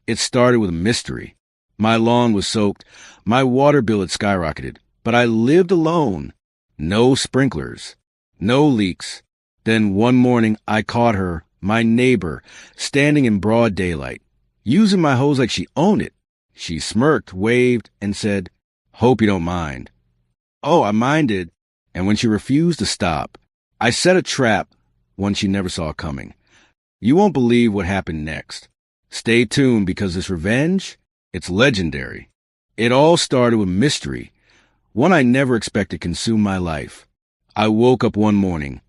It started with a mystery. My lawn was soaked. My water bill had skyrocketed. But I lived alone. No sprinklers. No leaks. Then one morning I caught her, my neighbor, standing in broad daylight, using my hose like she owned it. She smirked, waved, and said, "Hope you don't mind." Oh, I minded. And when she refused to stop, I set a trap, one she never saw coming. You won't believe what happened next. Stay tuned because this revenge, it's legendary. It all started with mystery, one I never expected to consume my life. I woke up one morning,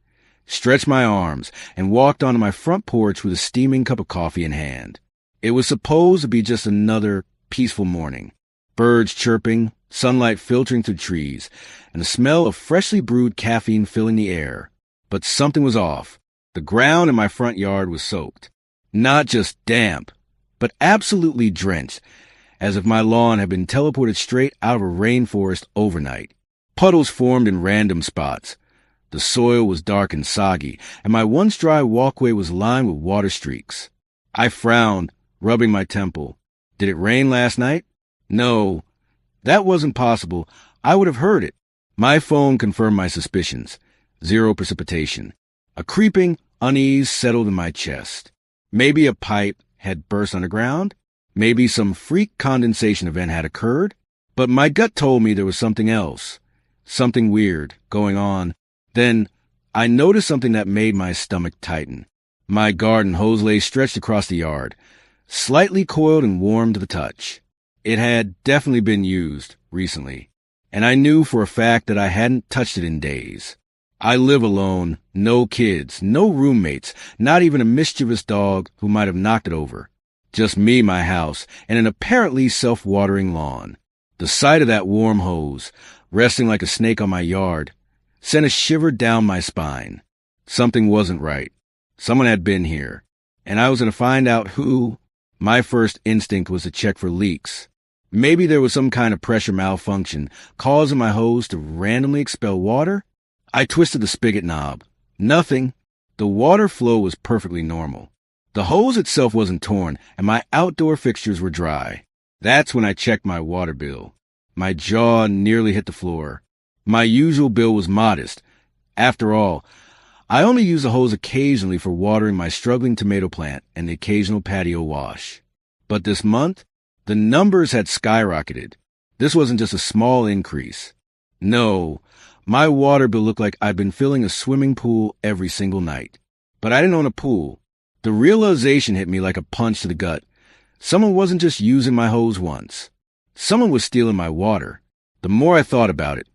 stretched my arms, and walked onto my front porch with a steaming cup of coffee in hand. It was supposed to be just another peaceful morning. Birds chirping, sunlight filtering through trees, and the smell of freshly brewed caffeine filling the air. But something was off. The ground in my front yard was soaked. Not just damp, but absolutely drenched, as if my lawn had been teleported straight out of a rainforest overnight. Puddles formed in random spots. The soil was dark and soggy, and my once dry walkway was lined with water streaks. I frowned, rubbing my temple. Did it rain last night? No, that wasn't possible. I would have heard it. My phone confirmed my suspicions. Zero precipitation. A creeping unease settled in my chest. Maybe a pipe had burst underground. Maybe some freak condensation event had occurred. But my gut told me there was something else. Something weird going on. Then I noticed something that made my stomach tighten. My garden hose lay stretched across the yard, slightly coiled and warm to the touch. It had definitely been used recently, and I knew for a fact that I hadn't touched it in days. I live alone, no kids, no roommates, not even a mischievous dog who might have knocked it over. Just me, my house, and an apparently self-watering lawn. The sight of that warm hose, resting like a snake on my yard, sent a shiver down my spine. Something wasn't right. Someone had been here, and I was going to find out who. My first instinct was to check for leaks. Maybe there was some kind of pressure malfunction causing my hose to randomly expel water. I twisted the spigot knob. Nothing. The water flow was perfectly normal. The hose itself wasn't torn, and my outdoor fixtures were dry. That's when I checked my water bill. My jaw nearly hit the floor. My usual bill was modest. After all, I only use the hose occasionally for watering my struggling tomato plant and the occasional patio wash. But this month, the numbers had skyrocketed. This wasn't just a small increase. No, my water bill looked like I'd been filling a swimming pool every single night. But I didn't own a pool. The realization hit me like a punch to the gut. Someone wasn't just using my hose once. Someone was stealing my water. The more I thought about it,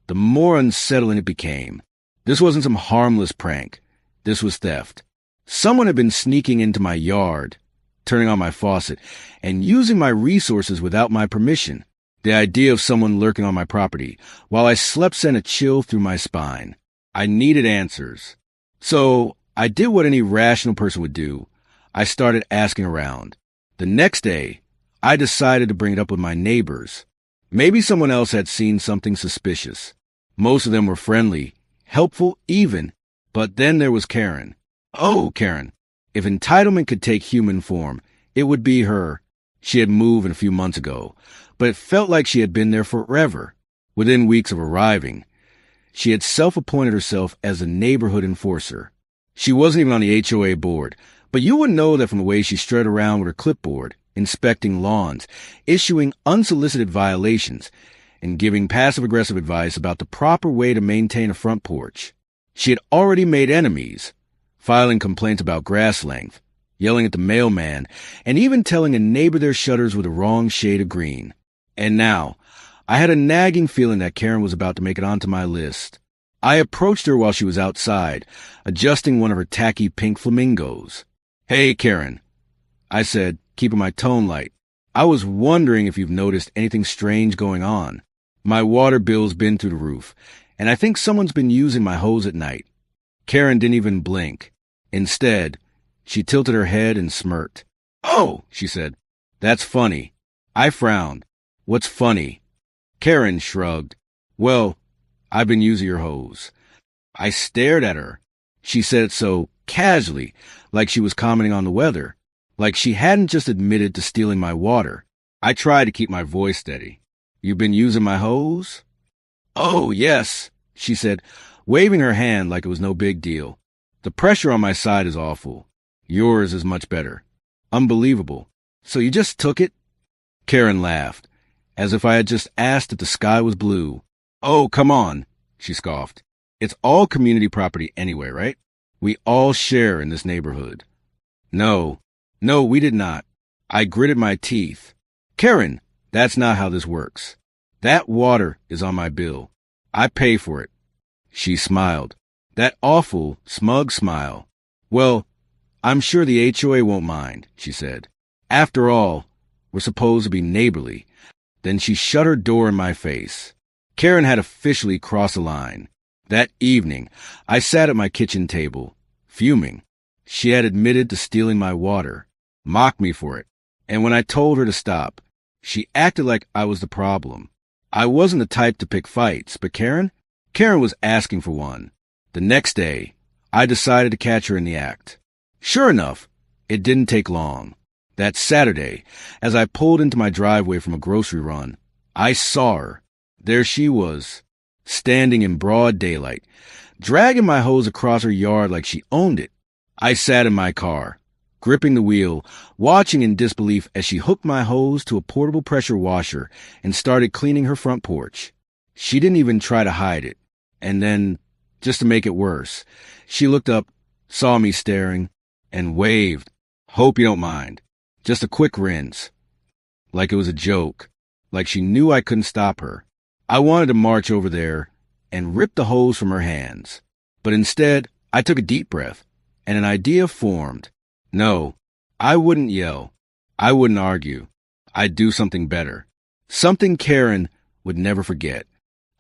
the more unsettling it became. This wasn't some harmless prank. This was theft. Someone had been sneaking into my yard, turning on my faucet, and using my resources without my permission. The idea of someone lurking on my property while I slept sent a chill through my spine. I needed answers. So I did what any rational person would do. I started asking around. The next day, I decided to bring it up with my neighbors. Maybe someone else had seen something suspicious. Most of them were friendly, helpful even, but then there was Karen. Oh, Karen. If entitlement could take human form, it would be her. She had moved a few months ago, but it felt like she had been there forever. Within weeks of arriving, she had self-appointed herself as a neighborhood enforcer. She wasn't even on the HOA board, but you would know that from the way she strutted around with her clipboard, inspecting lawns, issuing unsolicited violations, and giving passive-aggressive advice about the proper way to maintain a front porch. She had already made enemies, filing complaints about grass length, yelling at the mailman, and even telling a neighbor their shutters were the wrong shade of green. And now, I had a nagging feeling that Karen was about to make it onto my list. I approached her while she was outside, adjusting one of her tacky pink flamingos. "Hey, Karen," I said, keeping my tone light. "I was wondering if you've noticed anything strange going on. My water bill's been through the roof, and I think someone's been using my hose at night." Karen didn't even blink. Instead, she tilted her head and smirked. "Oh," she said, "that's funny." I frowned. "What's funny?" Karen shrugged. "Well, I've been using your hose." I stared at her. She said it so casually, like she was commenting on the weather. like she hadn't just admitted to stealing my water. I tried to keep my voice steady. "You've been using my hose?" "Oh, yes," she said, waving her hand like it was no big deal. "The pressure on my side is awful. Yours is much better." "Unbelievable. So you just took it?" Karen laughed, as if I had just asked if the sky was blue. "Oh, come on," she scoffed. "It's all community property anyway, right? We all share in this neighborhood." No, we did not. I gritted my teeth. "Karen, that's not how this works. That water is on my bill. I pay for it." She smiled. That awful, smug smile. "Well, I'm sure the HOA won't mind," she said. "After all, we're supposed to be neighborly." Then she shut her door in my face. Karen had officially crossed the line. That evening, I sat at my kitchen table, fuming. She had admitted to stealing my water, mocked me for it, and when I told her to stop, she acted like I was the problem. I wasn't the type to pick fights, but Karen was asking for one. The next day, I decided to catch her in the act. Sure enough, it didn't take long. That Saturday, as I pulled into my driveway from a grocery run, I saw her. There she was, standing in broad daylight, dragging my hose across her yard like she owned it. I sat in my car, gripping the wheel, watching in disbelief as she hooked my hose to a portable pressure washer and started cleaning her front porch. She didn't even try to hide it. And then, just to make it worse, she looked up, saw me staring, and waved. "Hope you don't mind. Just a quick rinse." Like it was a joke. Like she knew I couldn't stop her. I wanted to march over there and rip the hose from her hands. But instead, I took a deep breath, and an idea formed. No, I wouldn't yell. I wouldn't argue. I'd do something better. Something Karen would never forget.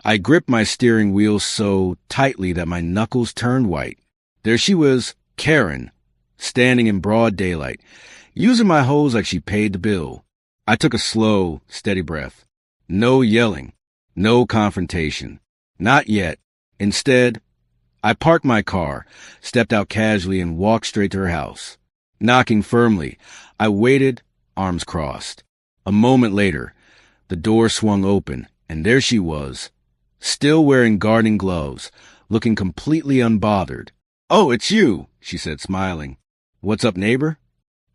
I gripped my steering wheel so tightly that my knuckles turned white. There she was, Karen, standing in broad daylight, using my hose like she paid the bill. I took a slow, steady breath. No yelling. No confrontation. Not yet. Instead, I parked my car, stepped out casually, and walked straight to her house. Knocking firmly, I waited, arms crossed. A moment later, the door swung open, and there she was, still wearing gardening gloves, looking completely unbothered. "Oh, it's you," she said, smiling. "What's up, neighbor?"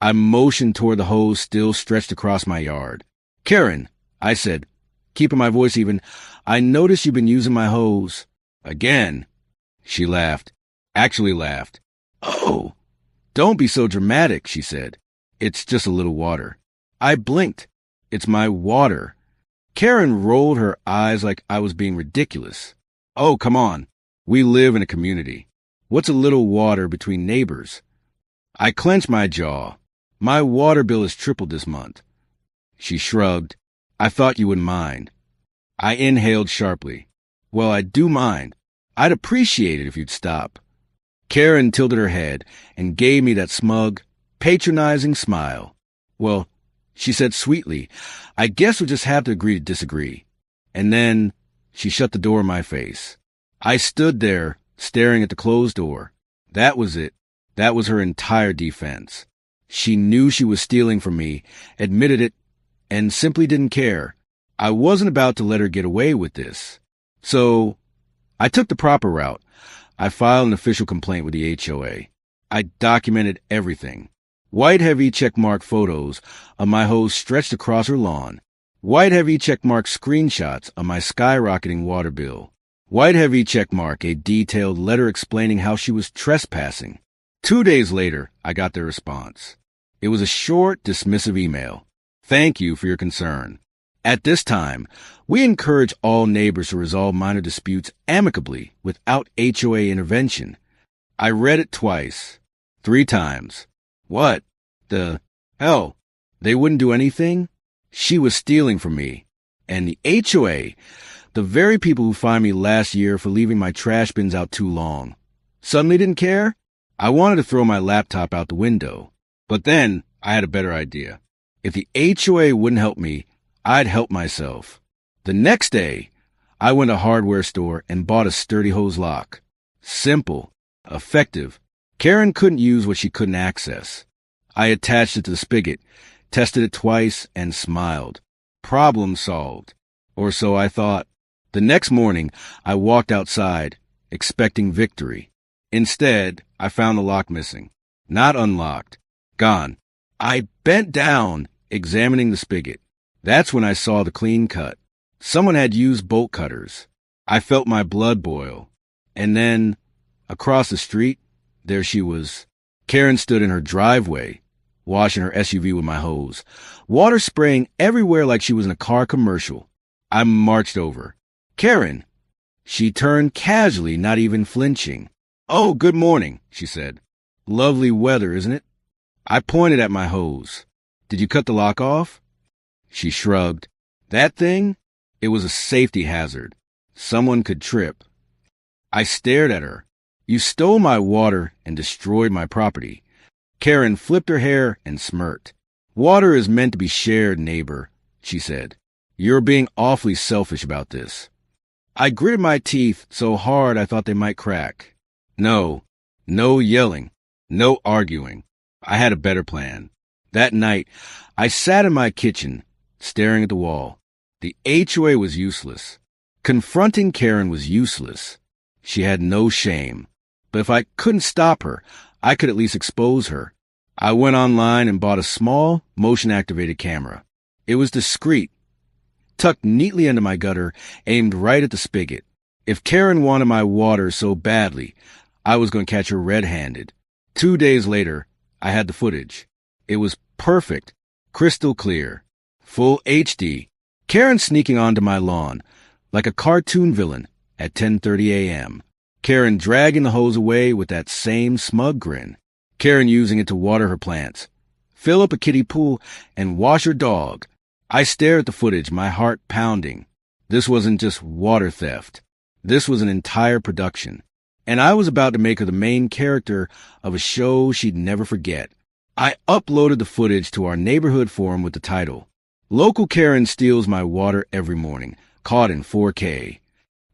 I motioned toward the hose still stretched across my yard. "Karen," I said, keeping my voice even, "I noticed you've been using my hose." "Again?" She laughed. Actually laughed. "Oh, don't be so dramatic," she said. "It's just a little water." I blinked. "It's my water." Karen rolled her eyes like I was being ridiculous. "Oh, come on. We live in a community. What's a little water between neighbors?" I clenched my jaw. "My water bill has tripled this month." She shrugged. "I thought you wouldn't mind." I inhaled sharply. "Well, I do mind. I'd appreciate it if you'd stop." Karen tilted her head and gave me that smug, patronizing smile. "Well," she said sweetly, "I guess we'll just have to agree to disagree." And then she shut the door in my face. I stood there, staring at the closed door. That was it. That was her entire defense. She knew she was stealing from me, admitted it, and simply didn't care. I wasn't about to let her get away with this. So I took the proper route. I filed an official complaint with the HOA. I documented everything. White heavy checkmark photos of my hose stretched across her lawn. White heavy checkmark screenshots of my skyrocketing water bill. White heavy checkmark a detailed letter explaining how she was trespassing. 2 days later, I got their response. It was a short, dismissive email. "Thank you for your concern. At this time, we encourage all neighbors to resolve minor disputes amicably without HOA intervention." I read it twice, 3 times. What the hell? They wouldn't do anything? She was stealing from me. And the HOA, the very people who fined me last year for leaving my trash bins out too long, suddenly didn't care? I wanted to throw my laptop out the window. But then I had a better idea. If the HOA wouldn't help me, I'd help myself. The next day, I went to a hardware store and bought a sturdy hose lock. Simple, effective. Karen couldn't use what she couldn't access. I attached it to the spigot, tested it twice, and smiled. Problem solved. Or so I thought. The next morning, I walked outside, expecting victory. Instead, I found the lock missing. Not unlocked. Gone. I bent down, examining the spigot. That's when I saw the clean cut. Someone had used bolt cutters. I felt my blood boil. And then, across the street, there she was. Karen stood in her driveway, washing her SUV with my hose, water spraying everywhere like she was in a car commercial. I marched over. Karen! She turned casually, not even flinching. Oh, good morning, she said. Lovely weather, isn't it? I pointed at my hose. Did you cut the lock off? She shrugged. That thing? It was a safety hazard. Someone could trip. I stared at her. You stole my water and destroyed my property. Karen flipped her hair and smirked. Water is meant to be shared, neighbor, she said. You're being awfully selfish about this. I gritted my teeth so hard I thought they might crack. No yelling, no arguing. I had a better plan. That night, I sat in my kitchen, staring at the wall. The HOA was useless. Confronting Karen was useless. She had no shame. But if I couldn't stop her, I could at least expose her. I went online and bought a small, motion-activated camera. It was discreet, tucked neatly into my gutter, aimed right at the spigot. If Karen wanted my water so badly, I was going to catch her red-handed. 2 days later, I had the footage. It was perfect, crystal clear, full HD. Karen sneaking onto my lawn, like a cartoon villain, at 10:30 a.m. Karen dragging the hose away with that same smug grin. Karen using it to water her plants, fill up a kiddie pool, and wash her dog. I stared at the footage, my heart pounding. This wasn't just water theft. This was an entire production. And I was about to make her the main character of a show she'd never forget. I uploaded the footage to our neighborhood forum with the title, Local Karen Steals My Water Every Morning, Caught in 4K.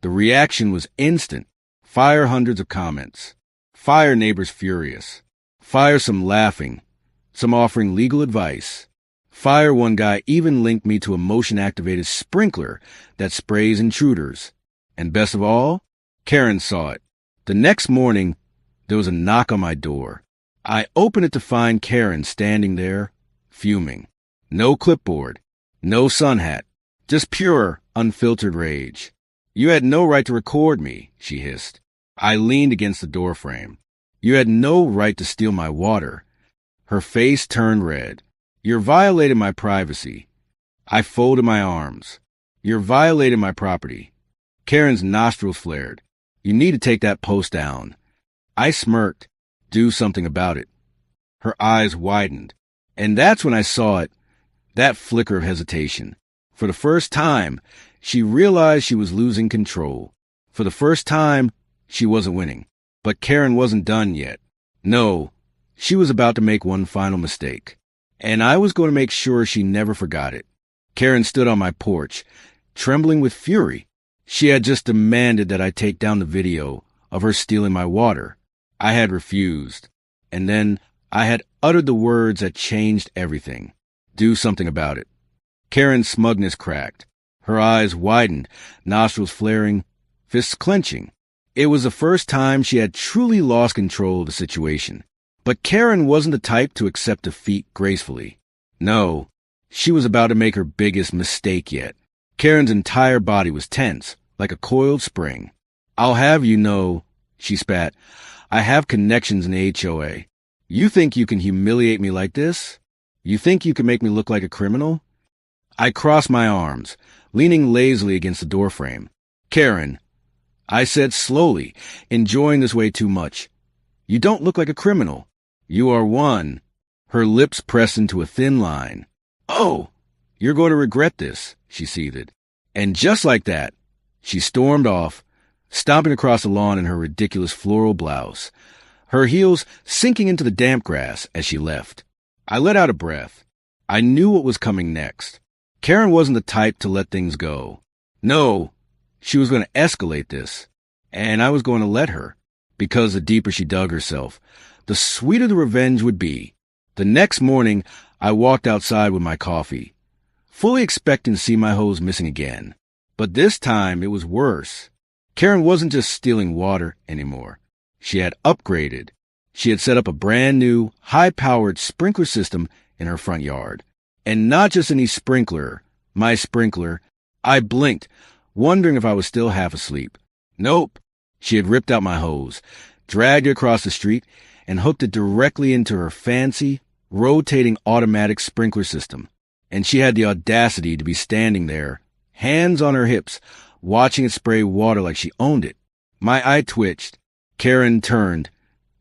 The reaction was instant. Fire hundreds of comments. Fire neighbors furious. Fire some laughing. Some offering legal advice. Fire one guy even linked me to a motion-activated sprinkler that sprays intruders. And best of all, Karen saw it. The next morning, there was a knock on my door. I opened it to find Karen standing there, fuming. No clipboard, no sun hat, just pure, unfiltered rage. You had no right to record me, she hissed. I leaned against the doorframe. You had no right to steal my water. Her face turned red. You're violating my privacy. I folded my arms. You're violating my property. Karen's nostrils flared. You need to take that post down. I smirked. Do something about it. Her eyes widened. And that's when I saw it. That flicker of hesitation. For the first time, she realized she was losing control. For the first time, she wasn't winning. But Karen wasn't done yet. No, she was about to make one final mistake. And I was going to make sure she never forgot it. Karen stood on my porch, trembling with fury. She had just demanded that I take down the video of her stealing my water. I had refused. And then I had uttered the words that changed everything. Do something about it. Karen's smugness cracked. Her eyes widened, nostrils flaring, fists clenching. It was the first time she had truly lost control of the situation. But Karen wasn't the type to accept defeat gracefully. No, she was about to make her biggest mistake yet. Karen's entire body was tense, like a coiled spring. I'll have you know, she spat, I have connections in the HOA. You think you can humiliate me like this? You think you can make me look like a criminal? I crossed my arms, leaning lazily against the doorframe. Karen, I said slowly, enjoying this way too much. You don't look like a criminal. You are one. Her lips pressed into a thin line. Oh, you're going to regret this, she seethed. And just like that, she stormed off, stomping across the lawn in her ridiculous floral blouse, her heels sinking into the damp grass as she left. I let out a breath. I knew what was coming next. Karen wasn't the type to let things go. No, she was going to escalate this, and I was going to let her, because the deeper she dug herself, the sweeter the revenge would be. The next morning, I walked outside with my coffee, fully expecting to see my hose missing again. But this time, it was worse. Karen wasn't just stealing water anymore. She had upgraded. She had set up a brand new, high-powered sprinkler system in her front yard. And not just any sprinkler, my sprinkler. I blinked, wondering if I was still half asleep. Nope. She had ripped out my hose, dragged it across the street, and hooked it directly into her fancy, rotating automatic sprinkler system. And she had the audacity to be standing there, hands on her hips, watching it spray water like she owned it. My eye twitched. Karen turned,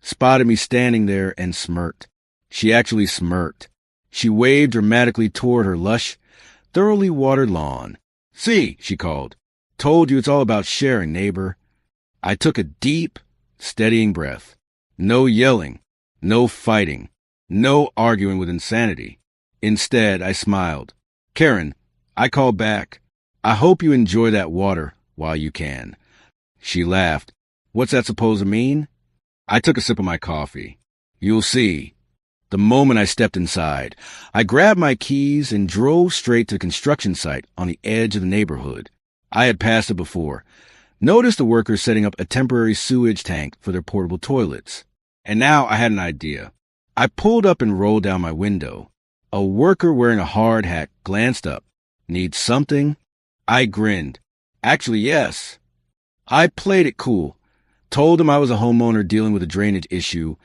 spotted me standing there, and smirked. She actually smirked. She waved dramatically toward her lush, thoroughly watered lawn. "See," she called. "Told you it's all about sharing, neighbor." I took a deep, steadying breath. No yelling, no fighting, no arguing with insanity. Instead, I smiled. "Karen," I called back, "I hope you enjoy that water while you can." She laughed. "What's that supposed to mean?" I took a sip of my coffee. "You'll see." The moment I stepped inside, I grabbed my keys and drove straight to the construction site on the edge of the neighborhood. I had passed it before. Noticed the workers setting up a temporary sewage tank for their portable toilets. And now I had an idea. I pulled up and rolled down my window. A worker wearing a hard hat glanced up. "Need something?" I grinned. "Actually, yes." I played it cool. Told him I was a homeowner dealing with a drainage issue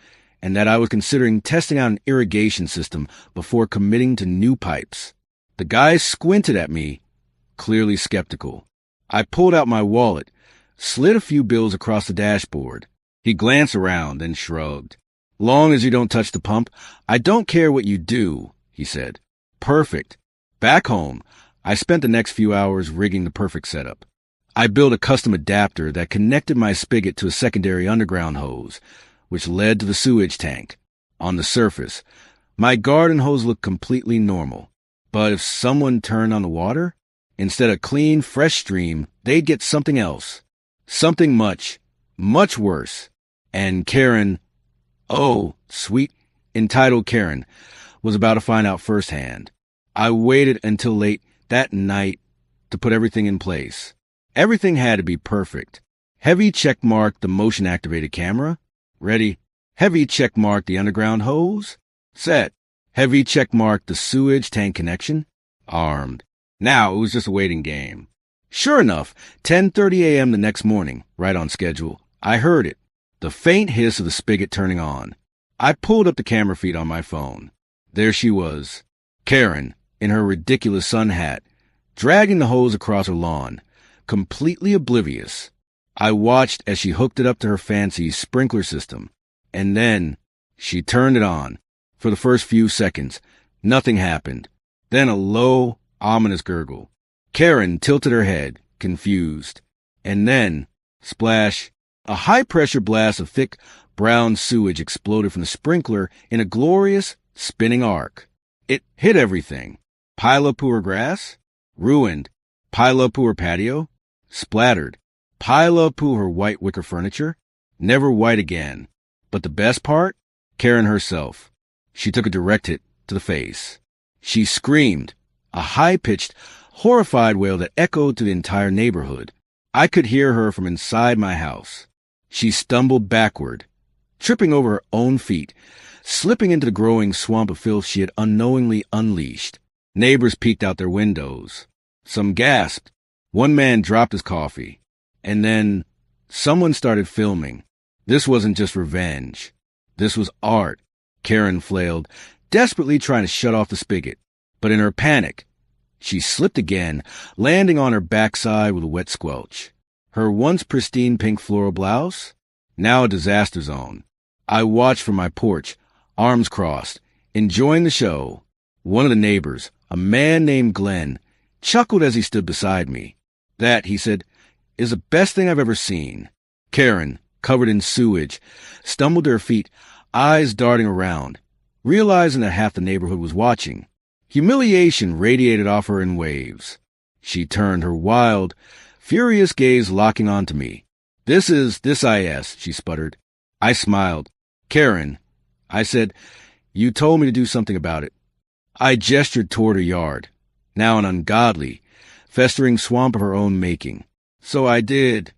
and that I was considering testing out an irrigation system before committing to new pipes. The guy squinted at me, clearly skeptical. I pulled out my wallet, slid a few bills across the dashboard. He glanced around, then shrugged. "Long as you don't touch the pump, I don't care what you do," he said. "Perfect." Back home, I spent the next few hours rigging the perfect setup. I built a custom adapter that connected my spigot to a secondary underground hose, which led to the sewage tank. On the surface, my garden hose looked completely normal. But if someone turned on the water, instead of clean, fresh stream, they'd get something else. Something much, much worse. And Karen, oh, sweet, entitled Karen, was about to find out firsthand. I waited until late that night to put everything in place. Everything had to be perfect. Heavy checkmark the motion-activated camera. Ready. Heavy checkmark the underground hose. Set. Heavy checkmark the sewage tank connection. Armed. Now it was just a waiting game. Sure enough, 10:30 a.m. the next morning, right on schedule, I heard it. The faint hiss of the spigot turning on. I pulled up the camera feed on my phone. There she was. Karen, in her ridiculous sun hat, dragging the hose across her lawn, completely oblivious. I watched as she hooked it up to her fancy sprinkler system. And then she turned it on. For the first few seconds, nothing happened. Then a low, ominous gurgle. Karen tilted her head, confused. And then, splash, a high-pressure blast of thick, brown sewage exploded from the sprinkler in a glorious, spinning arc. It hit everything. Pile up to her grass, ruined. Pile up to her patio, splattered. Pile up to her white wicker furniture, never white again. But the best part? Karen herself. She took a direct hit to the face. She screamed, a high-pitched, horrified wail that echoed to the entire neighborhood. I could hear her from inside my house. She stumbled backward, tripping over her own feet, slipping into the growing swamp of filth she had unknowingly unleashed. Neighbors peeked out their windows. Some gasped. One man dropped his coffee. And then someone started filming. This wasn't just revenge. This was art. Karen flailed, desperately trying to shut off the spigot. But in her panic, she slipped again, landing on her backside with a wet squelch. Her once pristine pink floral blouse, now a disaster zone. I watched from my porch, arms crossed, enjoying the show. One of the neighbors, a man named Glenn, chuckled as he stood beside me. "That," he said, "is the best thing I've ever seen." Karen, covered in sewage, stumbled to her feet, eyes darting around, realizing that half the neighborhood was watching. Humiliation radiated off her in waves. She turned, her wild, furious gaze locking onto me. This I S, she sputtered. I smiled. "Karen," I said, You told me to do something about it. I gestured toward her yard, now an ungodly, festering swamp of her own making. So I did.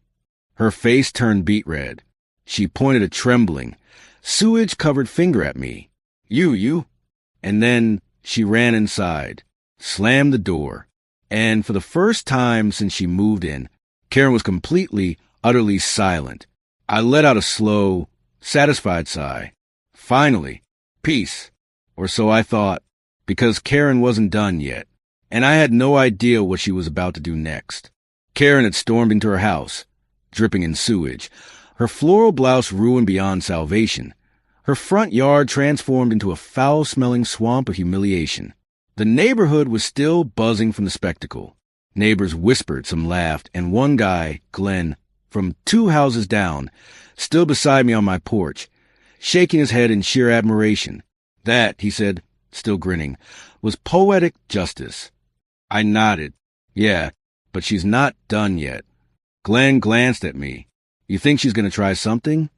Her face turned beet red. She pointed a trembling, sewage-covered finger at me. You. And then she ran inside, slammed the door, and for the first time since she moved in, Karen was completely, utterly silent. I let out a slow, satisfied sigh. Finally, peace, or so I thought, because Karen wasn't done yet, and I had no idea what she was about to do next. Karen had stormed into her house, dripping in sewage, her floral blouse ruined beyond salvation, her front yard transformed into a foul-smelling swamp of humiliation. The neighborhood was still buzzing from the spectacle. Neighbors whispered, some laughed, and one guy, Glenn, from 2 houses down, stood beside me on my porch, shaking his head in sheer admiration. That, he said, still grinning, was poetic justice. I nodded. Yeah, but she's not done yet. Glenn glanced at me. You think she's going to try something?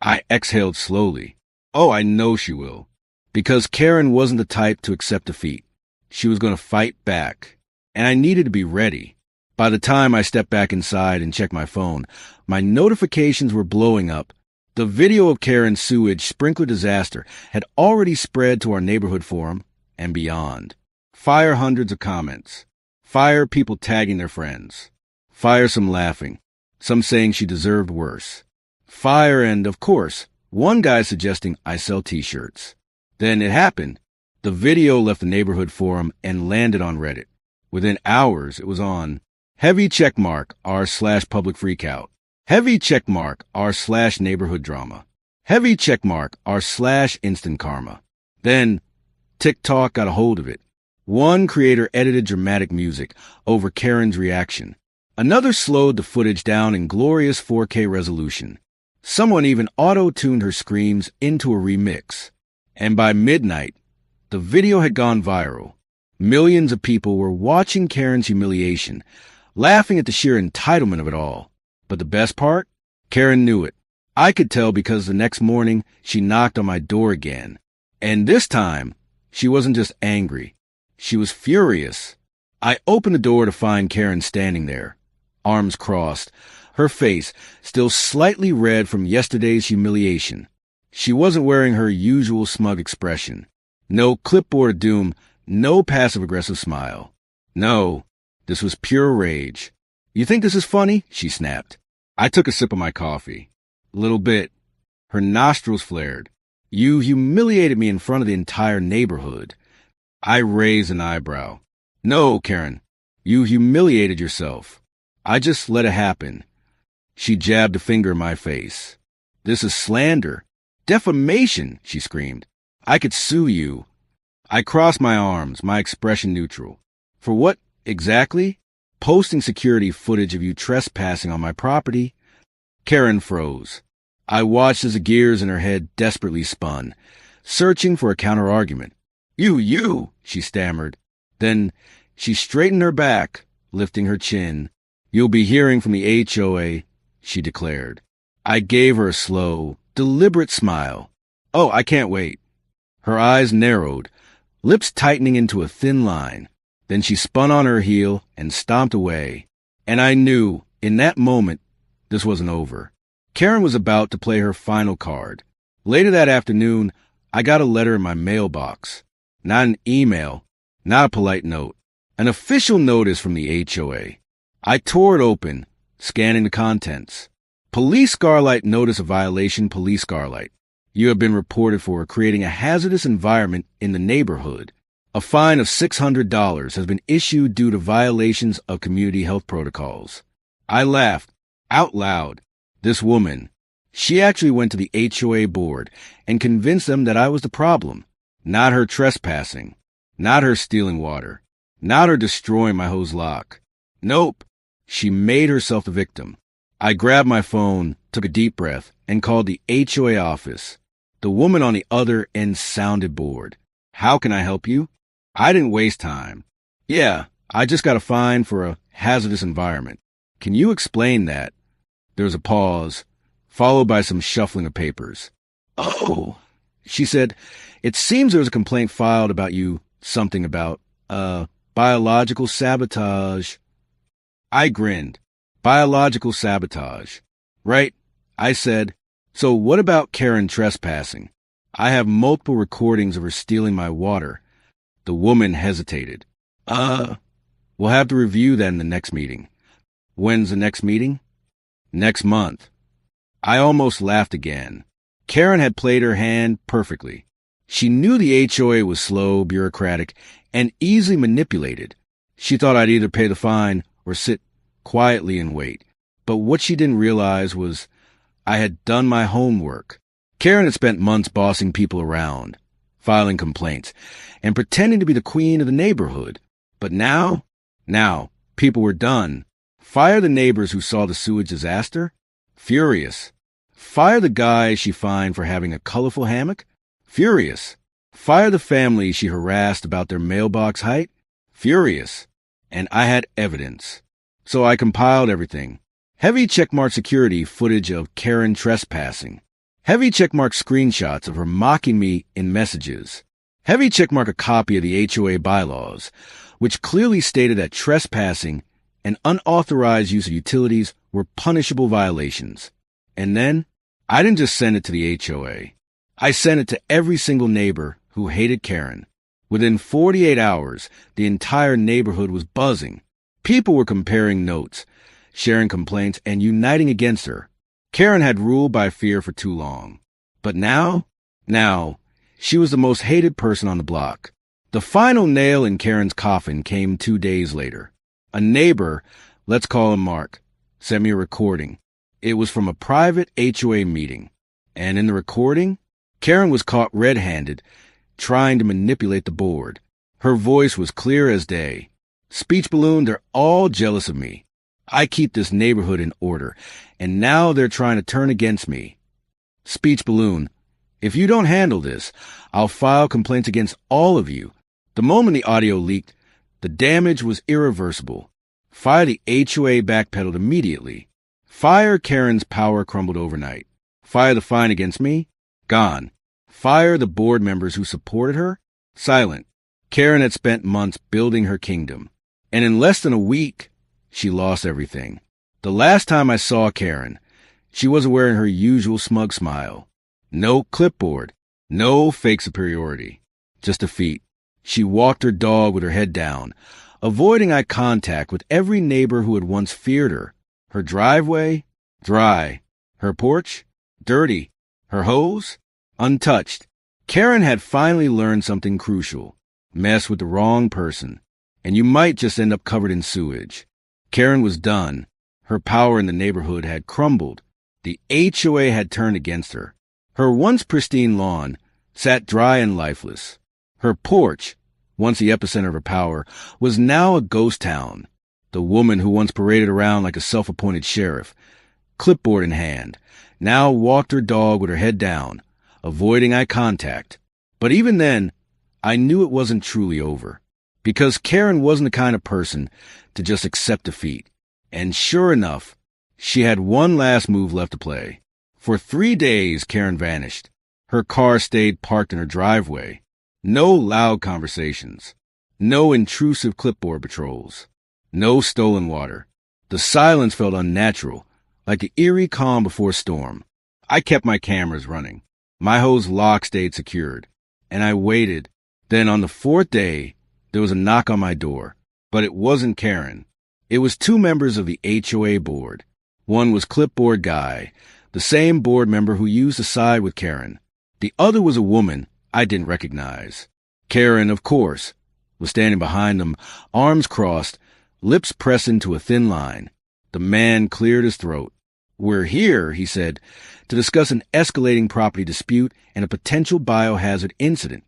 I exhaled slowly. Oh, I know she will. Because Karen wasn't the type to accept defeat. She was going to fight back. And I needed to be ready. By the time I stepped back inside and checked my phone, my notifications were blowing up. The video of Karen's sewage sprinkler disaster had already spread to our neighborhood forum and beyond. Fire hundreds of comments. Fire people tagging their friends. Fire some laughing. Some saying she deserved worse. Fire and, of course, one guy suggesting I sell t-shirts. Then it happened. The video left the neighborhood forum and landed on Reddit. Within hours, it was on heavy checkmark r/public freakout. Heavy checkmark r/neighborhood drama. Heavy checkmark r/instant karma. Then TikTok got a hold of it. One creator edited dramatic music over Karen's reaction. Another slowed the footage down in glorious 4K resolution. Someone even auto-tuned her screams into a remix. And by midnight, the video had gone viral. Millions of people were watching Karen's humiliation, laughing at the sheer entitlement of it all. But the best part? Karen knew it. I could tell because the next morning she knocked on my door again. And this time, she wasn't just angry. She was furious. I opened the door to find Karen standing there, arms crossed, her face still slightly red from yesterday's humiliation. She wasn't wearing her usual smug expression. No clipboard of doom, no passive-aggressive smile. No, this was pure rage. You think this is funny? She snapped. I took a sip of my coffee. Little bit. Her nostrils flared. You humiliated me in front of the entire neighborhood. I raised an eyebrow. No, Karen, you humiliated yourself. I just let it happen. She jabbed a finger in my face. This is slander. Defamation, she screamed. I could sue you. I crossed my arms, my expression neutral. For what exactly? Posting security footage of you trespassing on my property? Karen froze. I watched as the gears in her head desperately spun, searching for a counter-argument. You, she stammered. Then she straightened her back, lifting her chin. You'll be hearing from the HOA, she declared. I gave her a slow, deliberate smile. Oh, I can't wait. Her eyes narrowed, lips tightening into a thin line. Then she spun on her heel and stomped away. And I knew, in that moment, this wasn't over. Karen was about to play her final card. Later that afternoon, I got a letter in my mailbox. Not an email, not a polite note. An official notice from the HOA. I tore it open, scanning the contents. Police Scarlight Notice of Violation, Police Scarlight. You have been reported for creating a hazardous environment in the neighborhood. A fine of $600 has been issued due to violations of community health protocols. I laughed, out loud. This woman, she actually went to the HOA board and convinced them that I was the problem. Not her trespassing. Not her stealing water. Not her destroying my hose lock. Nope. She made herself the victim. I grabbed my phone, took a deep breath, and called the HOA office. The woman on the other end sounded bored. How can I help you? I didn't waste time. Yeah, I just got a fine for a hazardous environment. Can you explain that? There was a pause, followed by some shuffling of papers. Oh, She said, "It seems there was a complaint filed about you, something about, biological sabotage." I grinned. Biological sabotage. Right? I said, "So what about Karen trespassing? I have multiple recordings of her stealing my water." The woman hesitated. We'll have to review that in the next meeting." "When's the next meeting?" "Next month." I almost laughed again. Karen had played her hand perfectly. She knew the HOA was slow, bureaucratic, and easily manipulated. She thought I'd either pay the fine or sit quietly and wait. But what she didn't realize was I had done my homework. Karen had spent months bossing people around, filing complaints, and pretending to be the queen of the neighborhood. But now, people were done. Fire the neighbors who saw the sewage disaster? Furious. Fire the guy she fined for having a colorful hammock? Furious. Fire the family she harassed about their mailbox height? Furious. And I had evidence. So I compiled everything. Heavy checkmark security footage of Karen trespassing. Heavy checkmark screenshots of her mocking me in messages. Heavy checkmark a copy of the HOA bylaws, which clearly stated that trespassing and unauthorized use of utilities were punishable violations. And then, I didn't just send it to the HOA. I sent it to every single neighbor who hated Karen. Within 48 hours, the entire neighborhood was buzzing. People were comparing notes, sharing complaints, and uniting against her. Karen had ruled by fear for too long. But now, she was the most hated person on the block. The final nail in Karen's coffin came 2 days later. A neighbor, let's call him Mark, sent me a recording. It was from a private HOA meeting. And in the recording, Karen was caught red-handed, trying to manipulate the board. Her voice was clear as day. "Speech balloon, they're all jealous of me. I keep this neighborhood in order, and now they're trying to turn against me. Speech balloon, if you don't handle this, I'll file complaints against all of you." The moment the audio leaked, the damage was irreversible. Fire the HOA backpedaled immediately. Fire Karen's power crumbled overnight. Fire the fine against me? Gone. Fire the board members who supported her? Silent. Karen had spent months building her kingdom. And in less than a week, she lost everything. The last time I saw Karen, she wasn't wearing her usual smug smile. No clipboard. No fake superiority. Just defeat. She walked her dog with her head down, avoiding eye contact with every neighbor who had once feared her. Her driveway? Dry. Her porch? Dirty. Her hose? Untouched. Karen had finally learned something crucial. Mess with the wrong person, and you might just end up covered in sewage. Karen was done. Her power in the neighborhood had crumbled. The HOA had turned against her. Her once pristine lawn sat dry and lifeless. Her porch, once the epicenter of her power, was now a ghost town. The woman who once paraded around like a self-appointed sheriff, clipboard in hand, now walked her dog with her head down, avoiding eye contact. But even then, I knew it wasn't truly over, because Karen wasn't the kind of person to just accept defeat. And sure enough, she had one last move left to play. For 3 days, Karen vanished. Her car stayed parked in her driveway. No loud conversations. No intrusive clipboard patrols. No stolen water. The silence felt unnatural, like the eerie calm before a storm. I kept my cameras running. My hose lock stayed secured. And I waited. Then on the 4th day, there was a knock on my door. But it wasn't Karen. It was 2 members of the HOA board. One was Clipboard Guy, the same board member who used to side with Karen. The other was a woman I didn't recognize. Karen, of course, was standing behind them, arms crossed, lips pressed into a thin line. The man cleared his throat. "We're here," he said, "to discuss an escalating property dispute and a potential biohazard incident."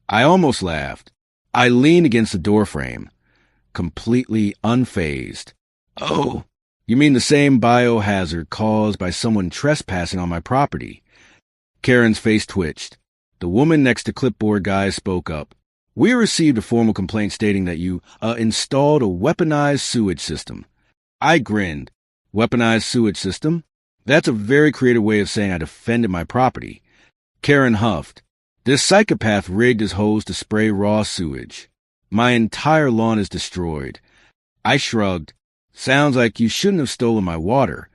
I almost laughed. I leaned against the doorframe, completely unfazed. "Oh, you mean the same biohazard caused by someone trespassing on my property?" Karen's face twitched. The woman next to Clipboard Guy spoke up. "We received a formal complaint stating that you installed a weaponized sewage system." I grinned. "Weaponized sewage system? That's a very creative way of saying I defended my property." Karen huffed. This psychopath rigged his hose to spray raw sewage. My entire lawn is destroyed. I shrugged. Sounds like you shouldn't have stolen my water.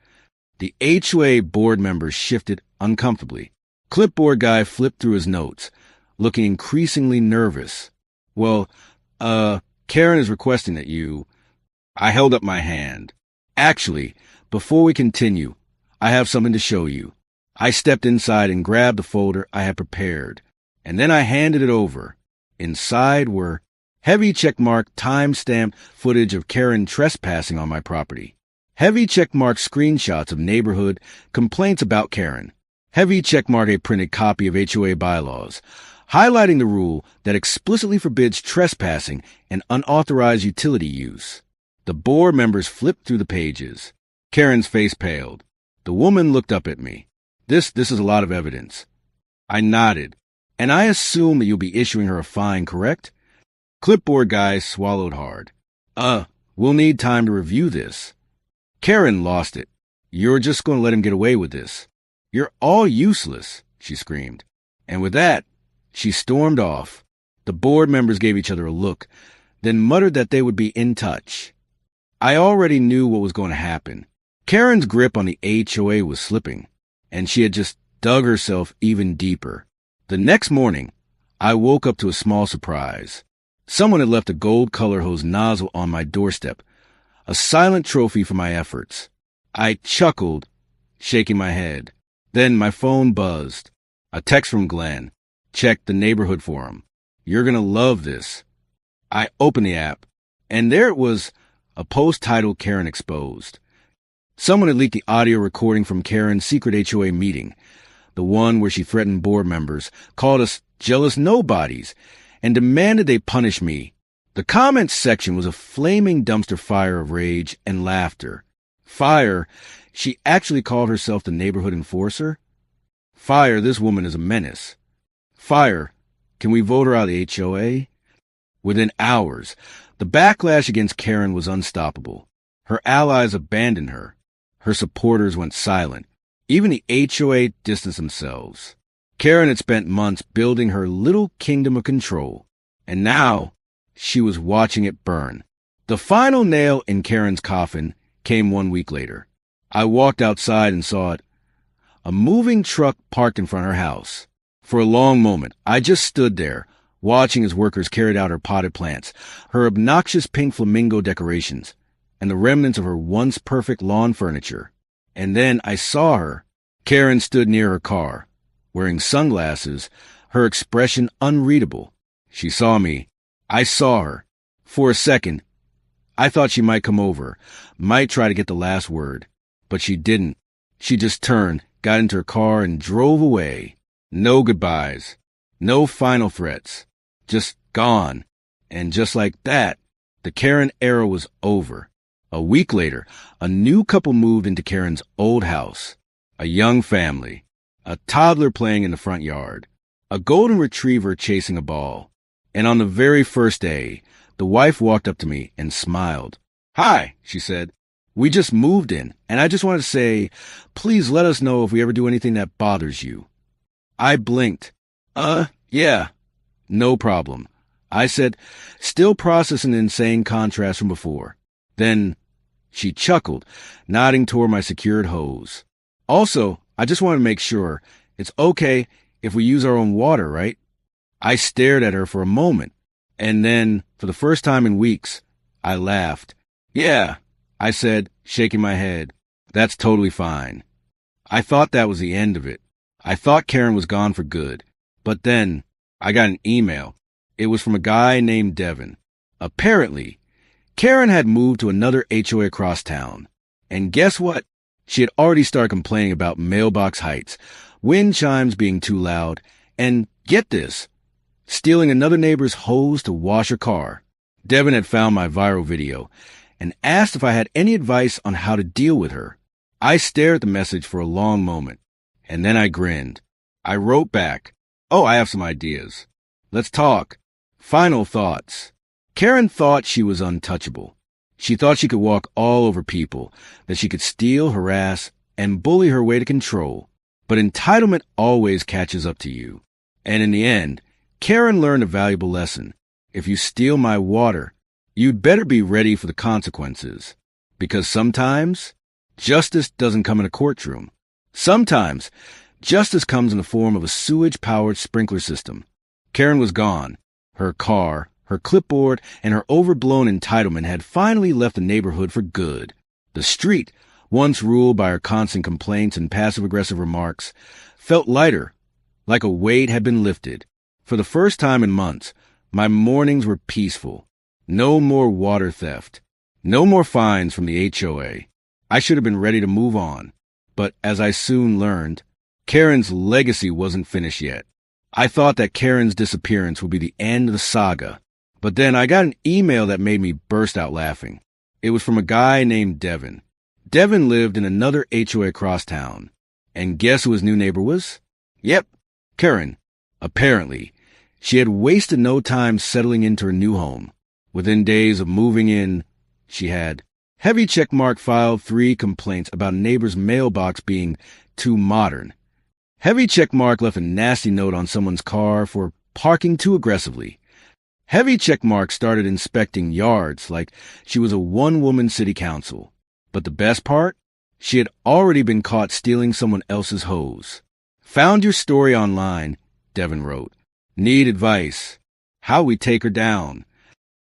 The HOA board members shifted uncomfortably. Clipboard guy flipped through his notes, looking increasingly nervous. Well, Karen is requesting that you... I held up my hand. Actually, before we continue, I have something to show you. I stepped inside and grabbed the folder I had prepared, and then I handed it over. Inside were heavy checkmark time-stamped footage of Karen trespassing on my property. Heavy checkmark screenshots of neighborhood complaints about Karen. Heavy checkmark a printed copy of HOA bylaws, highlighting the rule that explicitly forbids trespassing and unauthorized utility use. The board members flipped through the pages. Karen's face paled. The woman looked up at me. This is a lot of evidence. I nodded. And I assume that you'll be issuing her a fine, correct? Clipboard guy swallowed hard. We'll need time to review this. Karen lost it. You're just going to let him get away with this. You're all useless, she screamed. And with that, she stormed off. The board members gave each other a look, then muttered that they would be in touch. I already knew what was going to happen. Karen's grip on the HOA was slipping, and she had just dug herself even deeper. The next morning, I woke up to a small surprise. Someone had left a gold color hose nozzle on my doorstep, a silent trophy for my efforts. I chuckled, shaking my head. Then my phone buzzed. A text from Glenn. Check the neighborhood forum. You're gonna love this. I opened the app, and there it was, a post titled Karen Exposed. Someone had leaked the audio recording from Karen's secret HOA meeting, the one where she threatened board members, called us jealous nobodies, and demanded they punish me. The comments section was a flaming dumpster fire of rage and laughter. Fire, she actually called herself the neighborhood enforcer. Fire, this woman is a menace. Fire, can we vote her out of the HOA? Within hours, the backlash against Karen was unstoppable. Her allies abandoned her. Her supporters went silent. Even the HOA distanced themselves. Karen had spent months building her little kingdom of control, and now she was watching it burn. The final nail in Karen's coffin came 1 week later. I walked outside and saw it. A moving truck parked in front of her house. For a long moment, I just stood there, watching as workers carried out her potted plants, her obnoxious pink flamingo decorations, and the remnants of her once perfect lawn furniture. And then I saw her. Karen stood near her car, wearing sunglasses, her expression unreadable. She saw me. I saw her. For a second, I thought she might come over, might try to get the last word. But she didn't. She just turned, got into her car, and drove away. No goodbyes. No final threats. Just gone. And just like that, the Karen era was over. A week later, a new couple moved into Karen's old house. A young family. A toddler playing in the front yard. A golden retriever chasing a ball. And on the very first day, the wife walked up to me and smiled. "Hi," she said. "We just moved in, and I just wanted to say, please let us know if we ever do anything that bothers you." I blinked. Yeah. No problem. I said, still processing the insane contrast from before. Then she chuckled, nodding toward my secured hose. "Also, I just want to make sure it's okay if we use our own water, right?" I stared at her for a moment, and then, for the first time in weeks, I laughed. "Yeah," I said, shaking my head. "That's totally fine." I thought that was the end of it. I thought Karen was gone for good. But then, I got an email. It was from a guy named Devin. Apparently, Karen had moved to another HOA across town. And guess what? She had already started complaining about mailbox heights, wind chimes being too loud, and, get this, stealing another neighbor's hose to wash her car. Devin had found my viral video and asked if I had any advice on how to deal with her. I stared at the message for a long moment, and then I grinned. I wrote back, "Oh, I have some ideas. Let's talk. Final thoughts." Karen thought she was untouchable. She thought she could walk all over people, that she could steal, harass, and bully her way to control. But entitlement always catches up to you. And in the end, Karen learned a valuable lesson. If you steal my water, you'd better be ready for the consequences. Because sometimes, justice doesn't come in a courtroom. Sometimes, justice comes in the form of a sewage-powered sprinkler system. Karen was gone. Her car, her clipboard, and her overblown entitlement had finally left the neighborhood for good. The street, once ruled by her constant complaints and passive-aggressive remarks, felt lighter, like a weight had been lifted. For the first time in months, my mornings were peaceful. No more water theft. No more fines from the HOA. I should have been ready to move on. But as I soon learned, Karen's legacy wasn't finished yet. I thought that Karen's disappearance would be the end of the saga. But then I got an email that made me burst out laughing. It was from a guy named Devin. Devin lived in another HOA across town. And guess who his new neighbor was? Yep, Karen. Apparently, she had wasted no time settling into her new home. Within days of moving in, she had heavy checkmark filed 3 complaints about a neighbor's mailbox being too modern. Heavy checkmark left a nasty note on someone's car for parking too aggressively. Heavy checkmark started inspecting yards like she was a one-woman city council. But the best part? She had already been caught stealing someone else's hose. Found your story online, Devin wrote. Need advice. How we take her down.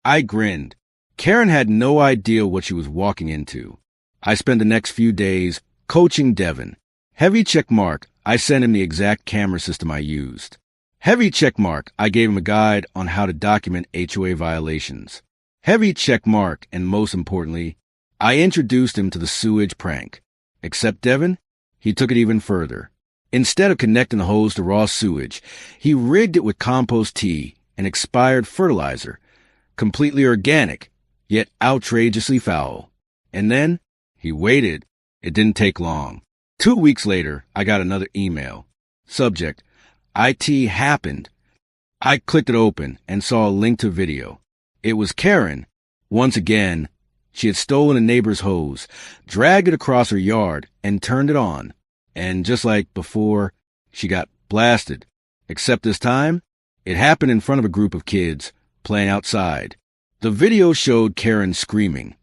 I grinned. Karen had no idea what she was walking into. I spent the next few days coaching Devin. Heavy checkmark, I sent him the exact camera system I used. Heavy checkmark, I gave him a guide on how to document HOA violations. Heavy checkmark, and most importantly, I introduced him to the sewage prank. Except Devin, he took it even further. Instead of connecting the hose to raw sewage, he rigged it with compost tea and expired fertilizer. Completely organic, yet outrageously foul. And then, he waited. It didn't take long. 2 weeks later, I got another email. Subject, IT happened. I clicked it open and saw a link to video. It was Karen. Once again, she had stolen a neighbor's hose, dragged it across her yard, and turned it on. And just like before, she got blasted. Except this time, it happened in front of a group of kids playing outside. The video showed Karen screaming,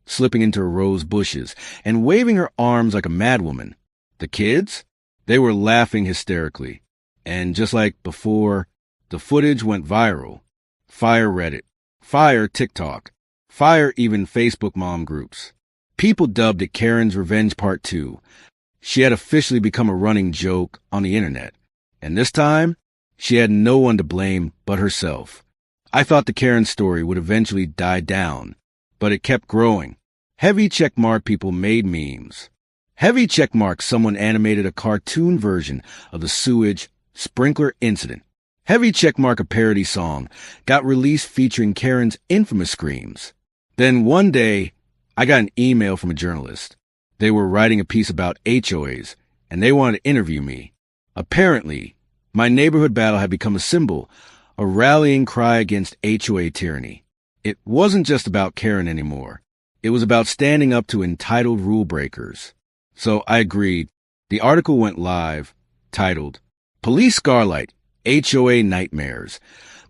slipping into her rose bushes, and waving her arms like a madwoman. The kids? They were laughing hysterically. And just like before, the footage went viral. Fire Reddit. Fire TikTok. Fire even Facebook mom groups. People dubbed it Karen's Revenge Part 2. She had officially become a running joke on the internet. And this time, she had no one to blame but herself. I thought the Karen story would eventually die down, but it kept growing. Heavy checkmark people made memes. Heavy checkmark someone animated a cartoon version of the sewage sprinkler incident. Heavy checkmark a parody song got released featuring Karen's infamous screams. Then one day, I got an email from a journalist. They were writing a piece about HOAs, and they wanted to interview me. Apparently, my neighborhood battle had become a symbol, a rallying cry against HOA tyranny. It wasn't just about Karen anymore. It was about standing up to entitled rule breakers. So I agreed. The article went live, titled, Police Scarlight, HOA Nightmares.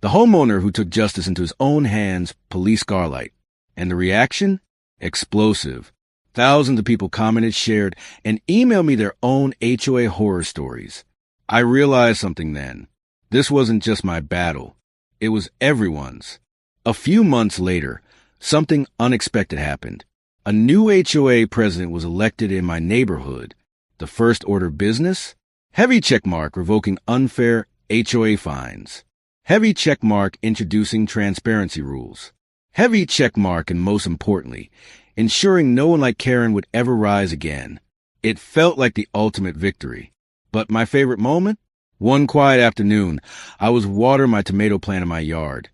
The homeowner who took justice into his own hands, Police Scarlight. And the reaction? Explosive. Thousands of people commented, shared, and emailed me their own HOA horror stories. I realized something then. This wasn't just my battle. It was everyone's. A few months later, something unexpected happened. A new HOA president was elected in my neighborhood. The first order of business? Heavy checkmark revoking unfair HOA fines. Heavy checkmark introducing transparency rules. Heavy checkmark, and most importantly, ensuring no one like Karen would ever rise again. It felt like the ultimate victory. But my favorite moment? One quiet afternoon, I was watering my tomato plant in my yard,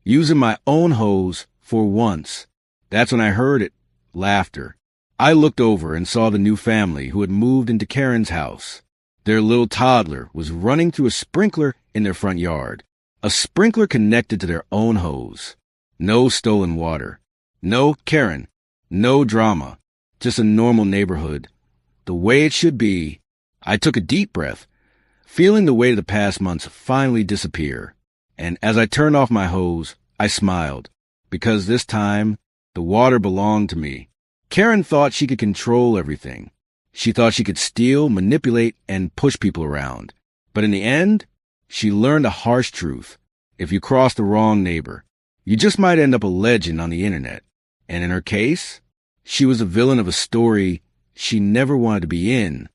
using my own hose for once. That's when I heard it. Laughter. I looked over and saw the new family who had moved into Karen's house. Their little toddler was running through a sprinkler in their front yard. A sprinkler connected to their own hose. No stolen water. No Karen. No drama. Just a normal neighborhood. The way it should be. I took a deep breath. feeling the weight of the past months finally disappear. And as I turned off my hose, I smiled, because this time, the water belonged to me. Karen thought she could control everything. She thought she could steal, manipulate, and push people around. But in the end, she learned a harsh truth. If you cross the wrong neighbor, you just might end up a legend on the internet. And in her case, she was a villain of a story she never wanted to be in.